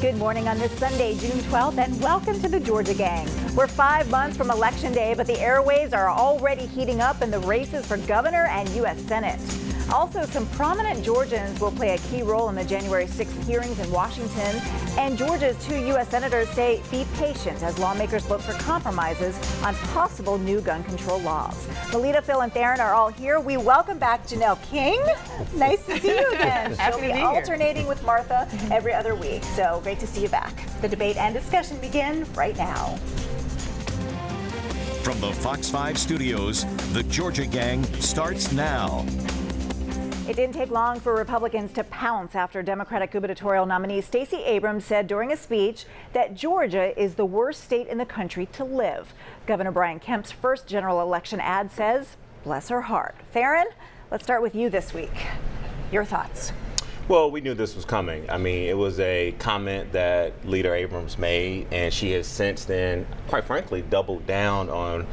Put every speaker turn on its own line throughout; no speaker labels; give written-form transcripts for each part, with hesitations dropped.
Good morning on this Sunday, June 12th, and welcome to the Georgia Gang. We're 5 months from Election Day, but the airwaves are already heating up in the races for governor and U.S. Senate. Also, some prominent Georgians will play a key role in the January 6th hearings in Washington. And Georgia's 2 U.S. senators say be patient as lawmakers look for compromises on possible new gun control laws. Melita, Phil, and Theron are all here. We welcome back Janelle King. Nice to see you again. She'll be alternating with Martha every other week. So great to see you back. The debate and discussion begin right now.
From the Fox 5 studios, the Georgia Gang starts now.
It didn't take long for Republicans to pounce after Democratic gubernatorial nominee Stacey Abrams said during a speech that Georgia is the worst state in the country to live. Governor Kemp's first general election ad says, bless her heart. Theron, let's start with you this week. Your thoughts?
Well, we knew this was coming. I mean, it was a comment that Leader Abrams made, and she has since then, quite frankly, doubled down on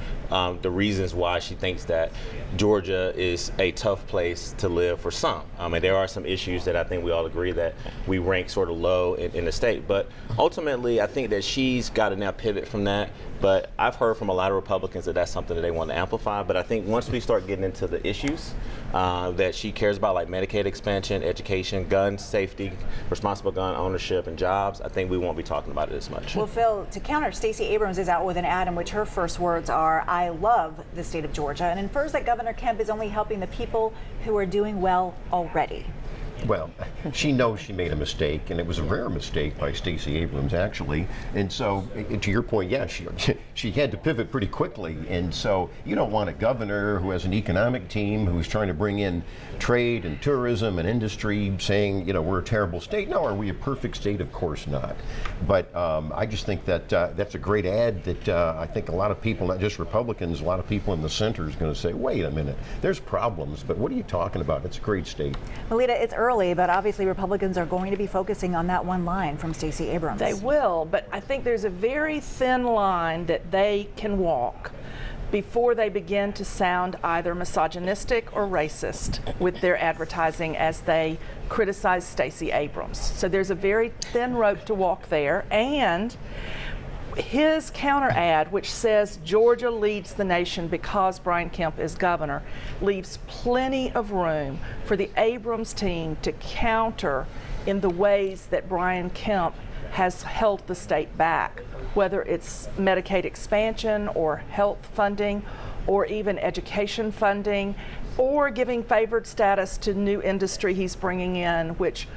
the reasons why she thinks that Georgia is a tough place to live for some. I mean, there are some issues that I think we all agree that we rank sort of low in the state. But ultimately, I think that she's got to now pivot from that. But I've heard from a lot of Republicans that that's something that they want to amplify. But I think once we start getting into the issues that she cares about, like Medicaid expansion, education, gun safety, responsible gun ownership, and jobs, I think we won't be talking about it as much.
Well, Phil, to counter, Stacey Abrams is out with an ad in which her first words are, I love the state of Georgia, and infers that Governor Kemp is only helping the people who are doing well already.
Well, she knows she made a mistake, and it was a rare mistake by Stacey Abrams, actually. And so, to your point, yeah, she had to pivot pretty quickly. And so, you don't want a governor who has an economic team who's trying to bring in trade and tourism and industry saying, you know, we're a terrible state. No, are we a perfect state? Of course not. But I just think that that's a great ad that I think a lot of people, not just Republicans, a lot of people in the center is going to say, wait a minute, there's problems, but what are you talking about? It's a great state.
Melita, it's early, but obviously Republicans are going to be focusing on that one line from Stacey Abrams.
They will, but I think there's a very thin line that they can walk before they begin to sound either misogynistic or racist with their advertising as they criticize Stacey Abrams. So there's a very thin rope to walk there, and his counter ad, which says Georgia leads the nation because Kemp is governor, leaves plenty of room for the Abrams team to counter in the ways that Kemp has held the state back, whether it's Medicaid expansion or health funding or even education funding, or giving favored status to new industry he's bringing in, which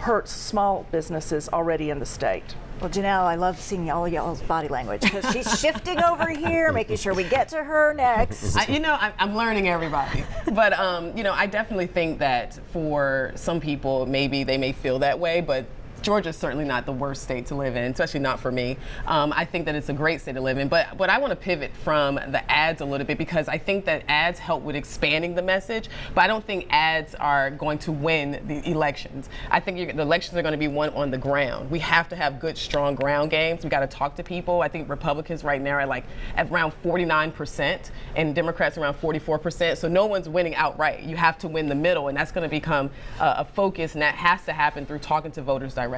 hurts small businesses already in the state.
Well, Janelle, I love seeing all y'all's body language because she's shifting over here, making sure we get to her next.
I'm learning everybody. But, I definitely think that for some people, maybe they may feel that way, but Georgia's certainly not the worst state to live in, especially not for me. I think that it's a great state to live in, but I want to pivot from the ads a little bit because I think that ads help with expanding the message, but I don't think ads are going to win the elections. I think the elections are going to be won on the ground. We have to have good, strong ground games. We got to talk to people. I think Republicans right now are at around 49% and Democrats around 44%, so no one's winning outright. You have to win the middle, and that's going to become a focus, and that has to happen through talking to voters directly.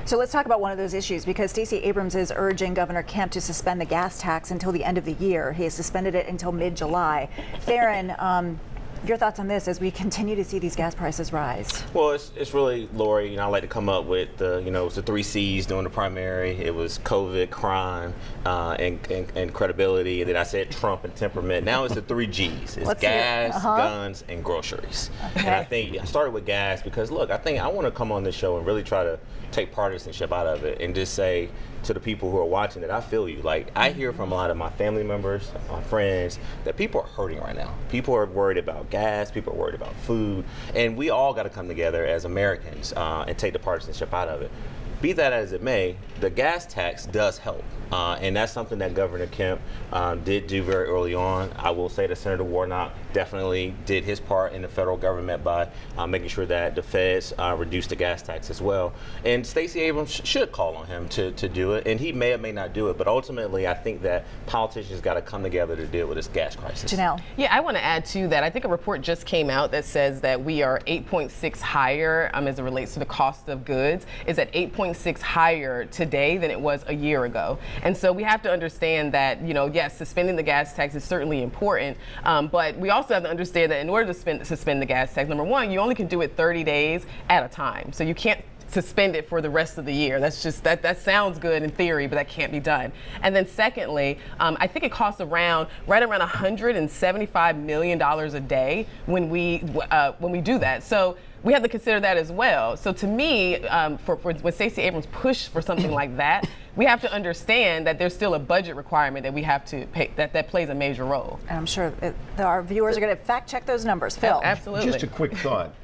So let's talk about one of those issues, because Stacey Abrams is urging Governor Kemp to suspend the gas tax until the end of the year. He has suspended it until mid-July. Theron, your thoughts on this as we continue to see these gas prices rise?
Well, it's really, Lori, I like to come up with it was the 3 C's during the primary. It was COVID, crime, and credibility. And then I said Trump and temperament. Now it's the 3 G's. It's gas, guns, and groceries. Okay. And I think I started with gas because, look, I want to come on this show and really try to take partisanship out of it and just say to the people who are watching that I feel you. I hear from a lot of my family members, my friends, that people are hurting right now. People are worried about gas, people are worried about food, and we all got to come together as Americans and take the partisanship out of it. Be that as it may, the gas tax does help. And that's something that Governor Kemp did do very early on. I will say that Senator Warnock definitely did his part in the federal government by making sure that the feds reduced the gas tax as well. And Stacey Abrams should call on him to do it, and he may or may not do it. But ultimately, I think that politicians got to come together to deal with this gas crisis.
Janelle.
Yeah, I want to add to that. I think a report just came out that says that we are 8.6 higher as it relates to the cost of goods. Is at 8.6 1.6 higher today than it was a year ago. And so we have to understand that, yes, suspending the gas tax is certainly important, but we also have to understand that in order to suspend the gas tax, number one, you only can do it 30 days at a time. So you can't suspend it for the rest of the year. That's just, that sounds good in theory, but that can't be done. And then secondly, I think it costs right around $175 million a day when we do that. So we have to consider that as well. So to me, for when Stacey Abrams pushed for something like that, we have to understand that there's still a budget requirement that we have to pay, that plays a major role.
And I'm sure our viewers are going to fact check those numbers. Phil.
Absolutely.
Just a quick thought.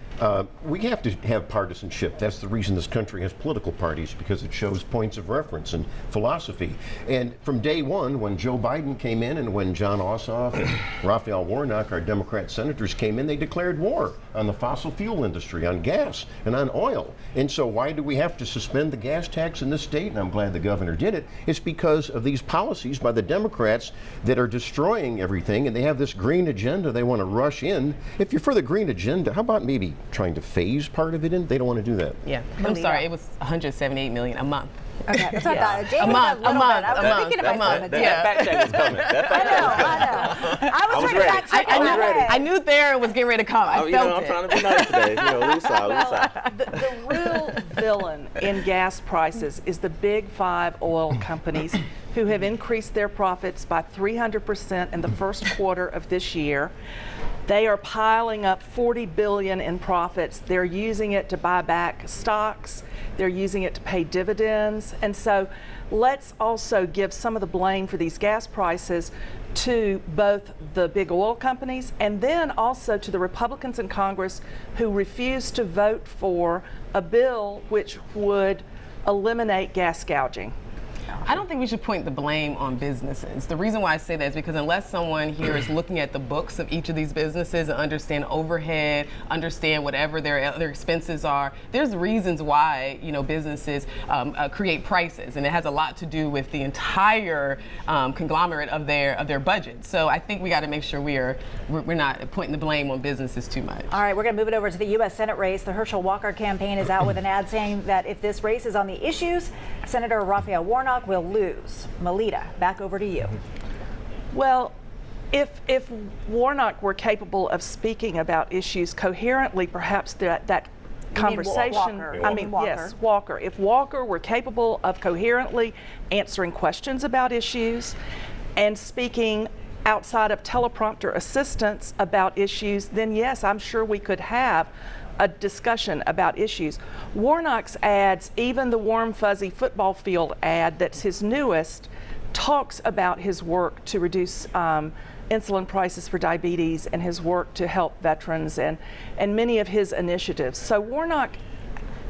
We have to have partisanship. That's the reason this country has political parties, because it shows points of reference and philosophy. And from day one, when Joe Biden came in and when John Ossoff and Raphael Warnock, our Democrat senators, came in, they declared war on the fossil fuel industry, on gas and on oil. And so why do we have to suspend the gas tax in this state? And I'm glad the governor did it. It's because of these policies by the Democrats that are destroying everything, and they have this green agenda they want to rush in. If you're for the green agenda, how about maybe trying to phase part of it in? They don't want to do that.
Yeah, I'm sorry, it was $178 million a month.
Okay, that's what I thought.
A month.
I was thinking about
That fact check was coming. That fact check was coming.
I was trying to fact check.
I was ready.
I knew Theron was getting ready to come. I felt
I'm trying to be nice today. Loose side.
The real villain in gas prices is the big five oil companies who have increased their profits by 300% in the first quarter of this year. They are piling up $40 billion in profits. They're using it to buy back stocks. They're using it to pay dividends. And so let's also give some of the blame for these gas prices to both the big oil companies and then also to the Republicans in Congress who refused to vote for a bill which would eliminate gas gouging.
I don't think we should point the blame on businesses. The reason why I say that is because unless someone here is looking at the books of each of these businesses and understand overhead, understand whatever their expenses are, there's reasons why businesses create prices, and it has a lot to do with the entire conglomerate of their budget. So I think we got to make sure we're not pointing the blame on businesses too much.
All right, we're going to move it over to the U.S. Senate race. The Herschel Walker campaign is out with an ad saying that if this race is on the issues, Senator Raphael Warnock will lose. Melita, back over to you.
Well, if Warnock were capable of speaking about issues coherently, perhaps that conversation.
Walker.
Yes, Walker. If Walker were capable of coherently answering questions about issues and speaking outside of teleprompter assistance about issues, then yes, I'm sure we could have a discussion about issues. Warnock's ads, even the warm fuzzy football field ad that's his newest, talks about his work to reduce insulin prices for diabetes and his work to help veterans and many of his initiatives. So Warnock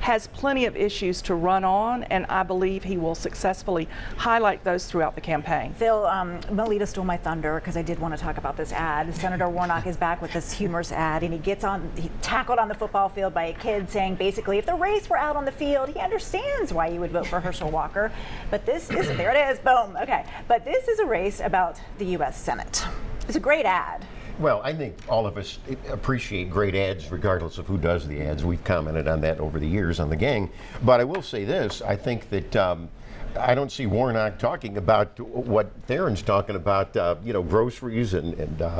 has plenty of issues to run on, and I believe he will successfully highlight those throughout the campaign.
Phil, Melita stole my thunder because I did want to talk about this ad. Senator Warnock is back with this humorous ad, and he tackled on the football field by a kid saying basically if the race were out on the field, he understands why you would vote for Herschel Walker. But this is, there it is, boom, okay. But this is a race about the U.S. Senate. It's a great ad.
Well, I think all of us appreciate great ads regardless of who does the ads. We've commented on that over the years on the gang. But I will say this, I think that I don't see Warnock talking about what Theron's talking about, groceries and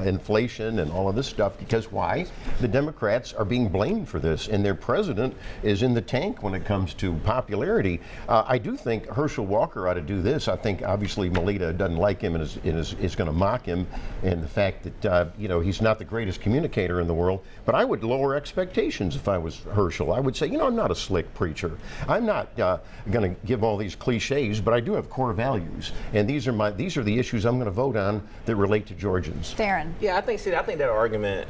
inflation and all of this stuff, because why? The Democrats are being blamed for this, and their president is in the tank when it comes to popularity. I do think Herschel Walker ought to do this. I think obviously Melita doesn't like him and is going to mock him, and the fact that he's not the greatest communicator in the world. But I would lower expectations if I was Herschel. I would say, I'm not a slick preacher. I'm not going to give all these cliches, but I do have core values, and these are the issues I'm going to vote on that relate to Georgians.
Theron.
Yeah, I think that argument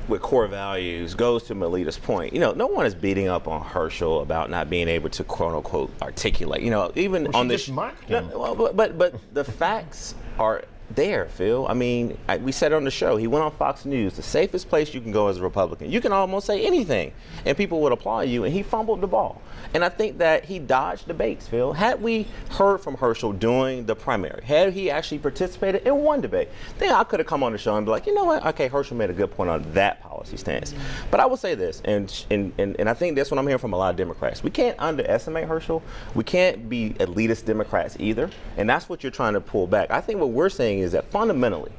with core values goes to Melita's point. No one is beating up on Herschel about not being able to quote unquote articulate. Even on this. But the facts are there, Phil. I mean, we said it on the show. He went on Fox News, the safest place you can go as a Republican. You can almost say anything, and people would applaud you, and he fumbled the ball. And I think that he dodged debates, Phil. Had we heard from Herschel during the primary, had he actually participated in one debate, then I could have come on the show and be like, you know what? Okay, Herschel made a good point on that policy. policy stance. But I will say this, and I think that's what I'm hearing from a lot of Democrats. We can't underestimate Herschel. We can't be elitist Democrats either, and that's what you're trying to pull back. I think what we're saying is that fundamentally,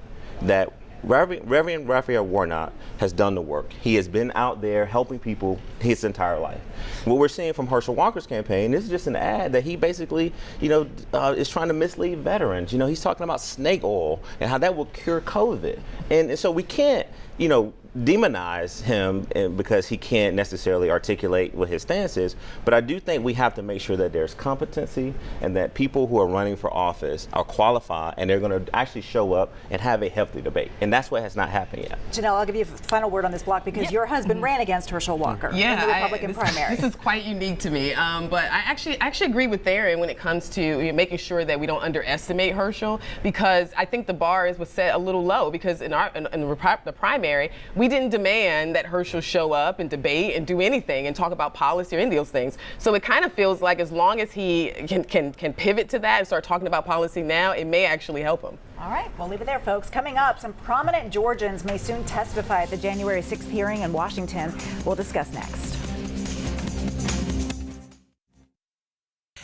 that Reverend Raphael Warnock has done the work. He has been out there helping people his entire life. What we're seeing from Herschel Walker's campaign, this is just an ad that he basically, is trying to mislead veterans. He's talking about snake oil and how that will cure COVID. And so we can't, demonize him because he can't necessarily articulate what his stance is. But I do think we have to make sure that there's competency and that people who are running for office are qualified and they're going to actually show up and have a healthy debate. And that's what has not happened yet.
Janelle, I'll give you a final word on this block because your husband ran against Herschel Walker in the Republican primary.
This is quite unique to me. But I actually agree with Theron when it comes to making sure that we don't underestimate Herschel, because I think the bar was set a little low, because in the primary, we didn't demand that Herschel show up and debate and do anything and talk about policy or any of those things. So it kind of feels like as long as he can pivot to that and start talking about policy now, it may actually help him.
All right, we'll leave it there, folks. Coming up, some prominent Georgians may soon testify at the January 6th hearing in Washington. We'll discuss next.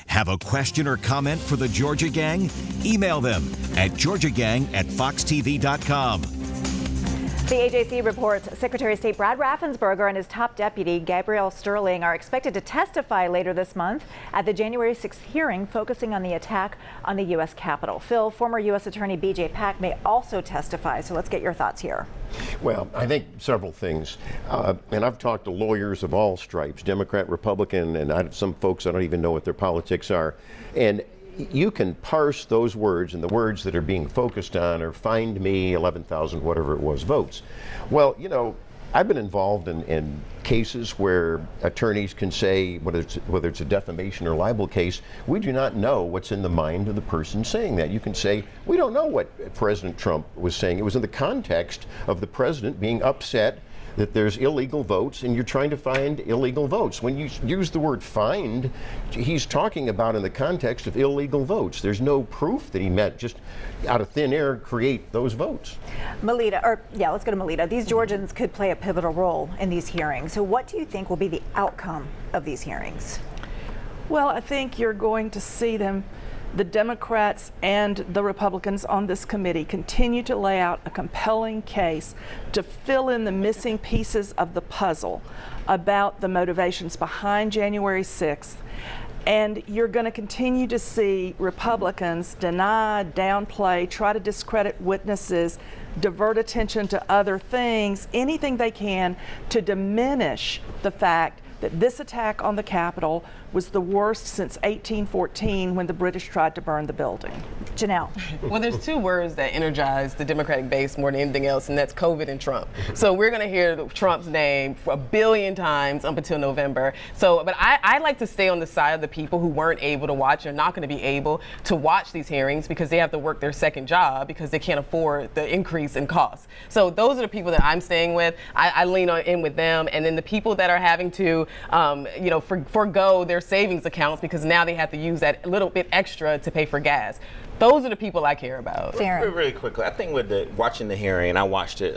Have a question or comment for the Georgia Gang? Email them at georgiagang@foxtv.com.
The AJC reports Secretary of State Brad Raffensperger and his top deputy, Gabrielle Sterling, are expected to testify later this month at the January 6th hearing focusing on the attack on the U.S. Capitol. Phil, former U.S. Attorney B.J. Pack may also testify, so let's get your thoughts here.
Well, I think several things. And I've talked to lawyers of all stripes, Democrat, Republican, and some folks I don't even know what their politics are. And you can parse those words, and the words that are being focused on are find me 11,000 whatever it was votes. Well, I've been involved in cases where attorneys can say, whether it's a defamation or libel case, we do not know what's in the mind of the person saying that. You can say, we don't know what President Trump was saying. It was in the context of the president being upset that there's illegal votes and you're trying to find illegal votes. When you use the word find, he's talking about in the context of illegal votes. There's no proof that he meant just out of thin air create those votes.
Melita, let's go to Melita. These Georgians could play a pivotal role in these hearings. So what do you think will be the outcome of these hearings?
Well, I think you're going to see the Democrats and the Republicans on this committee continue to lay out a compelling case to fill in the missing pieces of the puzzle about the motivations behind January 6th. And you're going to continue to see Republicans deny, downplay, try to discredit witnesses, divert attention to other things, anything they can to diminish the fact that this attack on the Capitol was the worst since 1814 when the British tried to burn the building.
Janelle.
Well, there's two words that energize the Democratic base more than anything else, and that's COVID and Trump. So we're going to hear Trump's name a billion times up until November. But I like to stay on the side of the people who weren't able to watch or not going to be able to watch these hearings because they have to work their second job because they can't afford the increase in costs. So those are the people that I'm staying with. I lean in with them, and then the people that are having to forgo their savings accounts because now they have to use that little bit extra to pay for gas. Those are the people I care about.
Really quickly, I think with watching the hearing, and I watched it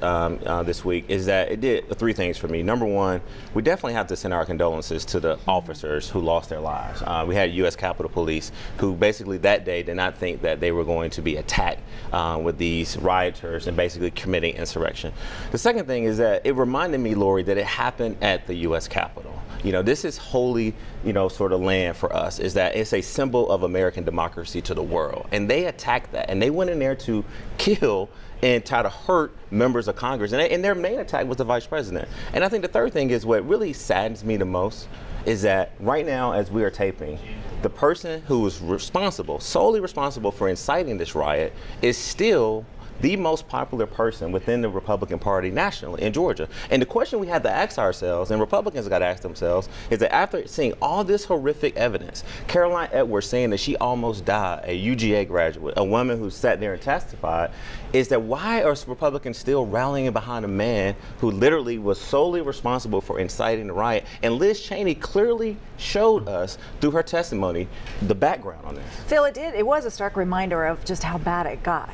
this week, is that it did three things for me. Number one, we definitely have to send our condolences to the officers who lost their lives. We had U.S. Capitol Police who basically that day did not think that they were going to be attacked with these rioters and basically committing insurrection. The second thing is that it reminded me, Lori, that it happened at the U.S. Capitol. This is holy, sort of land for us, is that it's a symbol of American democracy to the world. And they attacked that, and they went in there to kill and try to hurt members of Congress. And their main attack was the vice president. And I think the third thing is what really saddens me the most is that right now, as we are taping, the person who was solely responsible for inciting this riot is still the most popular person within the Republican Party nationally in Georgia. And the question we had to ask ourselves, and Republicans got to ask themselves, is that after seeing all this horrific evidence, Caroline Edwards saying that she almost died, a UGA graduate, a woman who sat there and testified, is that why are Republicans still rallying behind a man who literally was solely responsible for inciting the riot? And Liz Cheney clearly showed us through her testimony the background on this.
Phil, it was a stark reminder of just how bad it got.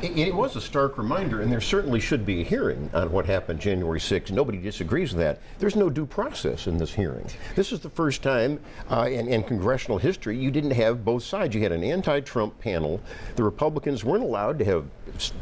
It was a stark reminder, and there certainly should be a hearing on what happened January 6th. Nobody disagrees with that. There's no due process in this hearing. This is the first time in congressional history you didn't have both sides. You had an anti-Trump panel. The Republicans weren't allowed to have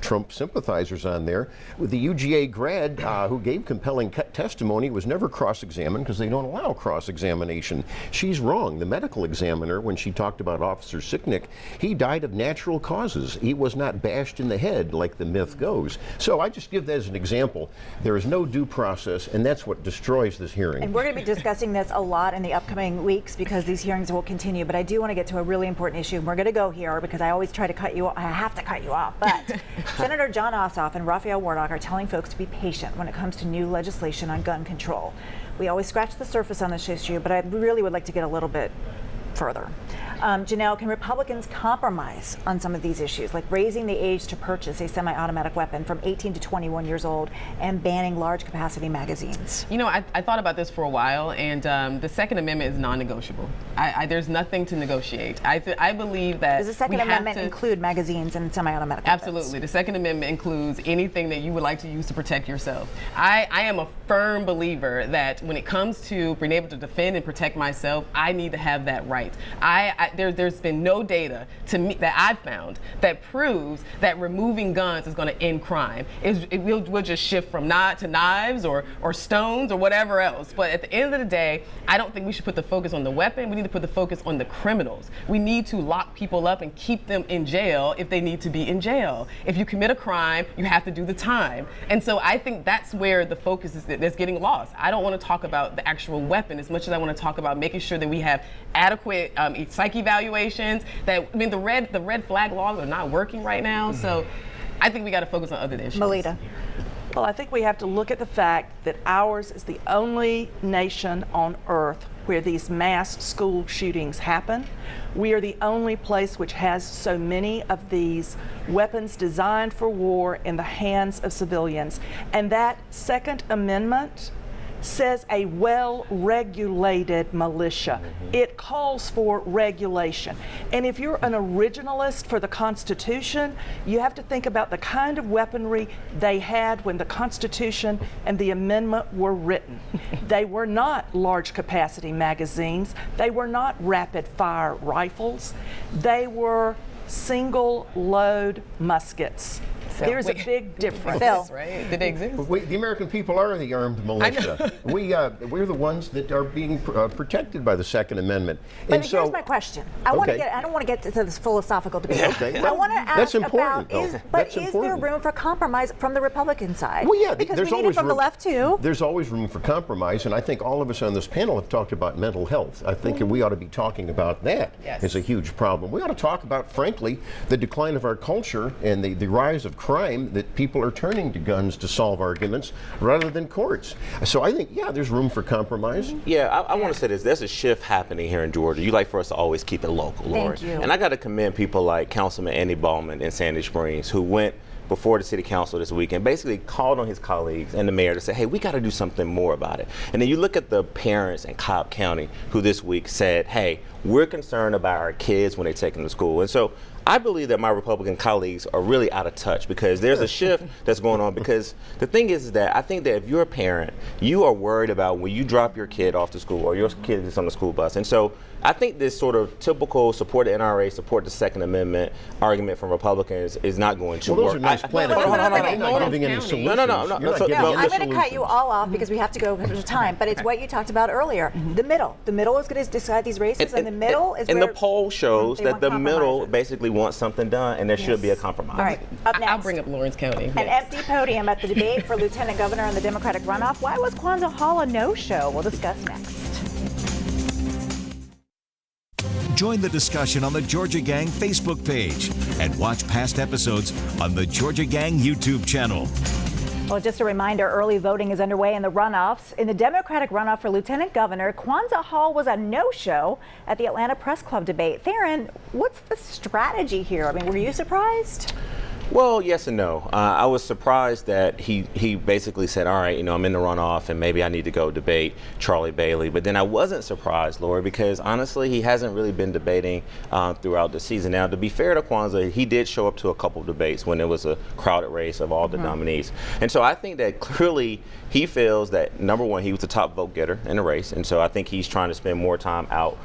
Trump sympathizers on there. With the UGA grad who gave compelling testimony was never cross-examined because they don't allow cross-examination. She's wrong. The medical examiner, when she talked about Officer Sicknick, he died of natural causes. He was not bashed in the head like the myth goes. So I just give that as an example. There is no due process, and that's what destroys this hearing.
And we're going to be discussing this a lot in the upcoming weeks because these hearings will continue. But I do want to get to a really important issue. We're going to go here because I always try to cut you off. I have to cut you off. But Senator John Ossoff and Raphael Warnock are telling folks to be patient when it comes to new legislation on gun control. We always scratch the surface on this issue, but I really would like to get a little bit further. Janelle, can Republicans compromise on some of these issues, like raising the age to purchase a semi-automatic weapon from 18 to 21 years old and banning large capacity magazines?
You know, I thought about this for a while, and the Second Amendment is non-negotiable. There's nothing to negotiate. I believe that
does the Second Amendment include magazines and semi-automatic weapons?
Absolutely. The Second Amendment includes anything that you would like to use to protect yourself. I am a firm believer that when it comes to being able to defend and protect myself, I need to have that right. There's been no data to me that I've found that proves that removing guns is going to end crime. We'll just shift from to knives or stones or whatever else. But at the end of the day, I don't think we should put the focus on the weapon. We need to put the focus on the criminals. We need to lock people up and keep them in jail if they need to be in jail. If you commit a crime, you have to do the time. And so I think that's where the focus is that's getting lost. I don't want to talk about the actual weapon as much as I want to talk about making sure that we have adequate psych evaluations. The red flag laws are not working right now. So I think we got to focus on other issues.
Melita.
Well, I think we have to look at the fact that ours is the only nation on earth where these mass school shootings happen. We are the only place which has so many of these weapons designed for war in the hands of civilians. And that Second Amendment says a well-regulated militia. It calls for regulation. And if you're an originalist for the Constitution, you have to think about the kind of weaponry they had when the Constitution and the amendment were written. They were not large capacity magazines. They were not rapid fire rifles. They were single load muskets. There's a big difference.
Bill.
Right? Did they exist?
The American people are the armed militia. We're the ones that are being protected by the Second Amendment.
But
and
here's my question. I don't want to get to this philosophical debate.
Okay.
I want to ask
that's important,
about, is there room for compromise from the Republican side?
Well, yeah,
because
there's
we need
always
it from the left too.
There's always room for compromise, and I think all of us on this panel have talked about mental health. I think we ought to be talking about that as a huge problem. We ought to talk about, frankly, the decline of our culture and the rise of crime, that people are turning to guns to solve arguments rather than courts. So I think, there's room for compromise.
Yeah, I want to say this. There's a shift happening here in Georgia. You like for us to always keep it local, Lori.
Thank you.
And I got to commend people like Councilman Andy Ballman in Sandy Springs, who went before the city council this week and basically called on his colleagues and the mayor to say, hey, we got to do something more about it. And then you look at the parents in Cobb County who this week said, hey, we're concerned about our kids when they take them to school. And so I believe that my Republican colleagues are really out of touch because there's a shift that's going on. Because the thing is that I think that if you're a parent, you are worried about when you drop your kid off to school or your kid is on the school bus. And so I think this sort of typical support the NRA, support the Second Amendment argument from Republicans is not going to work.
Those are nice plans. You're not giving any solutions.
No.
I'm going to cut you all off because we have to go because of time. But it's what you talked about earlier. The middle. The middle is going to decide these races, and the middle is where
the poll shows that the middle
compromises.
basically wants something done, and there should be a compromise.
All right, up next.
I'll bring up Lawrence County.
An empty podium at the debate for Lieutenant Governor in the Democratic runoff. Why was Kwanzaa Hall a no-show? We'll discuss next.
Join the discussion on the Georgia Gang Facebook page and watch past episodes on the Georgia Gang YouTube channel.
Well, just a reminder, early voting is underway in the runoffs. In the Democratic runoff for Lieutenant Governor, Kwanzaa Hall was a no-show at the Atlanta Press Club debate. Theron, what's the strategy here? I mean, were you surprised?
Well, yes and no. I was surprised that he basically said, all right, I'm in the runoff and maybe I need to go debate Charlie Bailey. But then I wasn't surprised, Lori, because honestly, he hasn't really been debating throughout the season. Now, to be fair to Kwanzaa, he did show up to a couple of debates when it was a crowded race of all the nominees. And so I think that clearly he feels that, number one, he was the top vote getter in the race. And so I think he's trying to spend more time out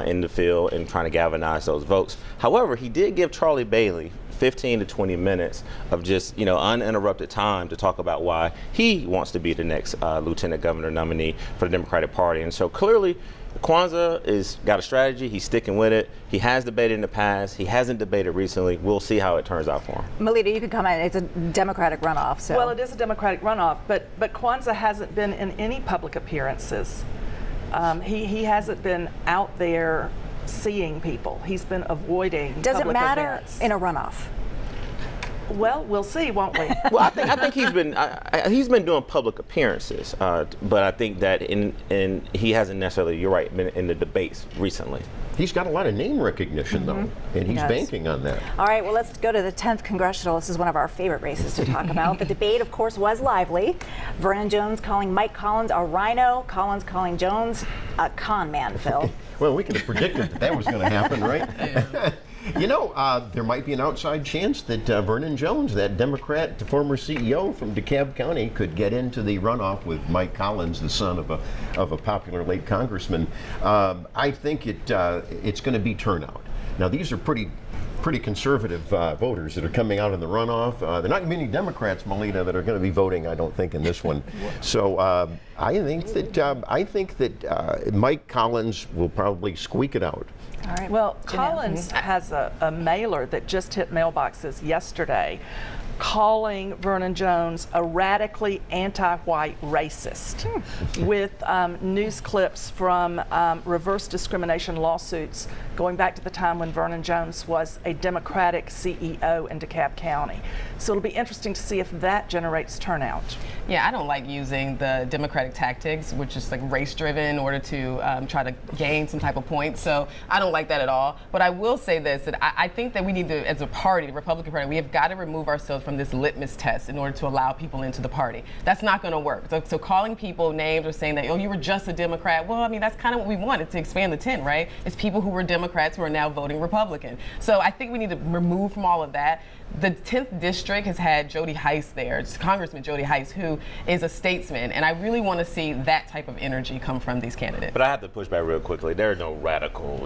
in the field and trying to galvanize those votes. However, he did give Charlie Bailey 15 to 20 minutes of just, uninterrupted time to talk about why he wants to be the next lieutenant governor nominee for the Democratic Party. And so clearly, Kwanzaa is got a strategy. He's sticking with it. He has debated in the past. He hasn't debated recently. We'll see how it turns out for him.
Melita, you can comment. It's a Democratic runoff. So.
Well, it is a Democratic runoff, but Kwanzaa hasn't been in any public appearances. He hasn't been out there seeing people. He's been avoiding
Does
public
it matter
events.
in a runoff?
Well, we'll see, won't we?
Well, I think he's been doing public appearances, but I think that he hasn't necessarily, you're right, been in the debates recently.
He's got a lot of name recognition, though, and he's
does.
banking on that.
All right, well, let's go to the 10th Congressional. This is one of our favorite races to talk about. The debate, of course, was lively. Vernon Jones calling Mike Collins a rhino, Collins calling Jones a con man, Phil.
Well, we could have predicted that was going to happen, right? There might be an outside chance that Vernon Jones, that Democrat former CEO from DeKalb County, could get into the runoff with Mike Collins, the son of a popular late congressman. I think it's going to be turnout. Now, these are pretty conservative voters that are coming out in the runoff. There are not many Democrats, Melita, that are going to be voting, I don't think, in this one. So I think that Mike Collins will probably squeak it out.
All right.
Well, Collins has a mailer that just hit mailboxes yesterday calling Vernon Jones a radically anti-white racist with news clips from reverse discrimination lawsuits going back to the time when Vernon Jones was a Democratic CEO in DeKalb County. So it'll be interesting to see if that generates turnout.
Yeah, I don't like using the Democratic tactics, which is like race-driven in order to try to gain some type of point. So I don't like that at all. But I will say this, that I think that we need to, as a party, the Republican Party, we have got to remove ourselves from this litmus test in order to allow people into the party. That's not going to work. So calling people names or saying that, oh, you were just a Democrat, well, I mean, that's kind of what we wanted to expand the tent, right? It's people who were Democrats who are now voting Republican. So I think we need to remove from all of that. The 10th district has had Jody Heiss there. It's Congressman Jody Heiss, who is a statesman, and I really want to see that type of energy come from these candidates.
But I have to push back real quickly. There are no radical,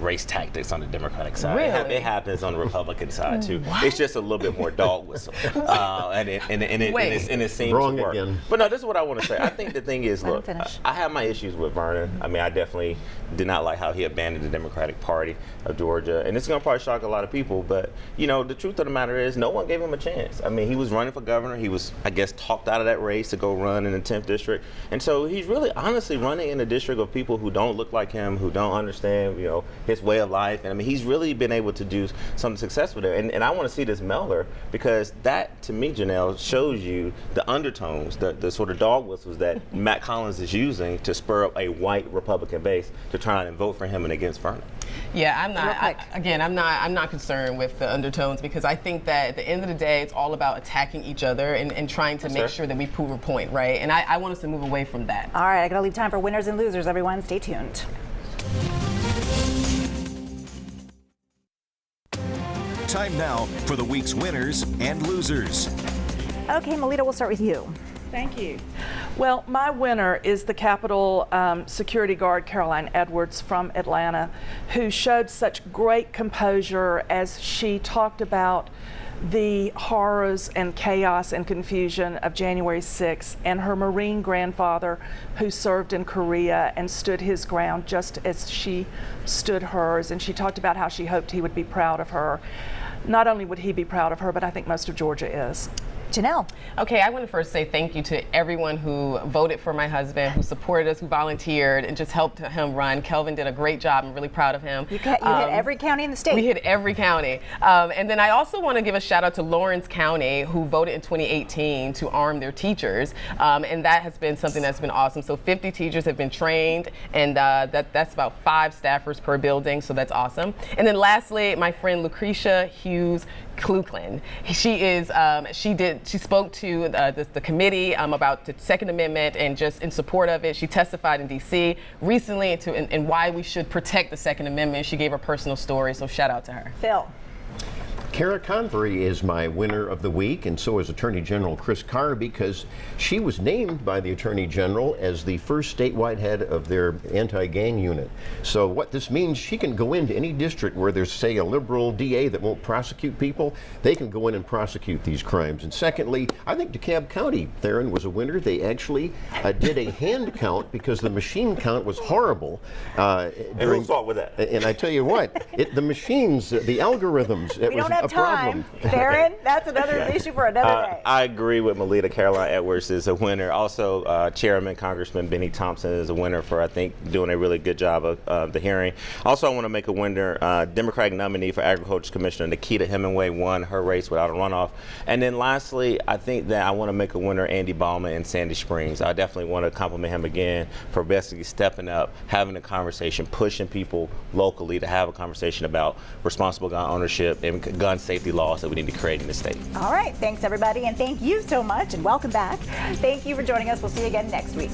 race tactics on the Democratic side.
Really?
It happens on the Republican side too. What? It's just a little bit more dog whistle, and it seems
Wrong
to work.
again.
But no, this is what I want to say. I think the thing is, look, I have my issues with Vernon. I mean, I definitely did not like how he abandoned the Democratic Party of Georgia, and it's going to probably shock a lot of people. But the truth of the matter is, no one gave him a chance. I mean, he was running for governor. He was, I guess, talked out of that race to go run in the 10th district. And so he's really honestly running in a district of people who don't look like him, who don't understand, his way of life. And I mean, he's really been able to do something successful there. And I want to see this mailer, because that, to me, Janelle, shows you the undertones, the sort of dog whistles that Matt Collins is using to spur up a white Republican base to try and vote for him and against Vernon.
Yeah, I'm not. I'm not concerned with the undertones, because I think that at the end of the day, it's all about attacking each other and trying to make sure that we prove a point, right? And I want us to move away from that.
All right, I gotta leave time for winners and losers. Everyone, stay tuned.
Time now for the week's winners and losers.
Okay, Melita, we'll start with you.
Thank you. Well, my winner is the Capitol Security Guard, Caroline Edwards from Atlanta, who showed such great composure as she talked about the horrors and chaos and confusion of January 6th, and her Marine grandfather who served in Korea and stood his ground just as she stood hers. And she talked about how she hoped he would be proud of her. Not only would he be proud of her, but I think most of Georgia is.
Janelle.
Okay, I want to first say thank you to everyone who voted for my husband, who supported us, who volunteered, and just helped him run. Kelvin did a great job. I'm really proud of him.
You hit every county in the state.
We hit every county. And then I also want to give a shout out to Lawrence County, who voted in 2018 to arm their teachers, and that has been something that's been awesome. So 50 teachers have been trained, and that's about 5 staffers per building, so that's awesome. And then lastly, my friend Lucretia Hughes Kluklin. She spoke to the committee about the Second Amendment and just in support of it. She testified in D.C. recently and why we should protect the Second Amendment. She gave her personal story, so shout out to her.
Phil.
Kara Convery is my winner of the week, and so is Attorney General Chris Carr, because she was named by the Attorney General as the first statewide head of their anti-gang unit. So what this means, she can go into any district where there's, say, a liberal DA that won't prosecute people. They can go in and prosecute these crimes. And secondly, I think DeKalb County, Theron, was a winner. They actually did a hand count because the machine count was horrible.
And whose fault with that?
And I tell you what, the machines, the algorithms, it
We
was
don't have
a
time.
problem.
Theron, that's another issue for another day.
I agree with Melita. Caroline Edwards is a winner. Also, Chairman Congressman Benny Thompson is a winner for, I think, doing a really good job of the hearing. Also, I want to make a winner. Democratic nominee for Agriculture Commissioner Nikita Hemingway won her race without a runoff. And then lastly, I think that I want to make a winner Andy Bauman in Sandy Springs. I definitely want to compliment him again for basically stepping up, having a conversation, pushing people locally to have a conversation about responsible gun ownership and gun safety laws that we need to create in the state.
All right. Thanks, everybody. And thank you so much. And welcome back. Thank you for joining us. We'll see you again next week.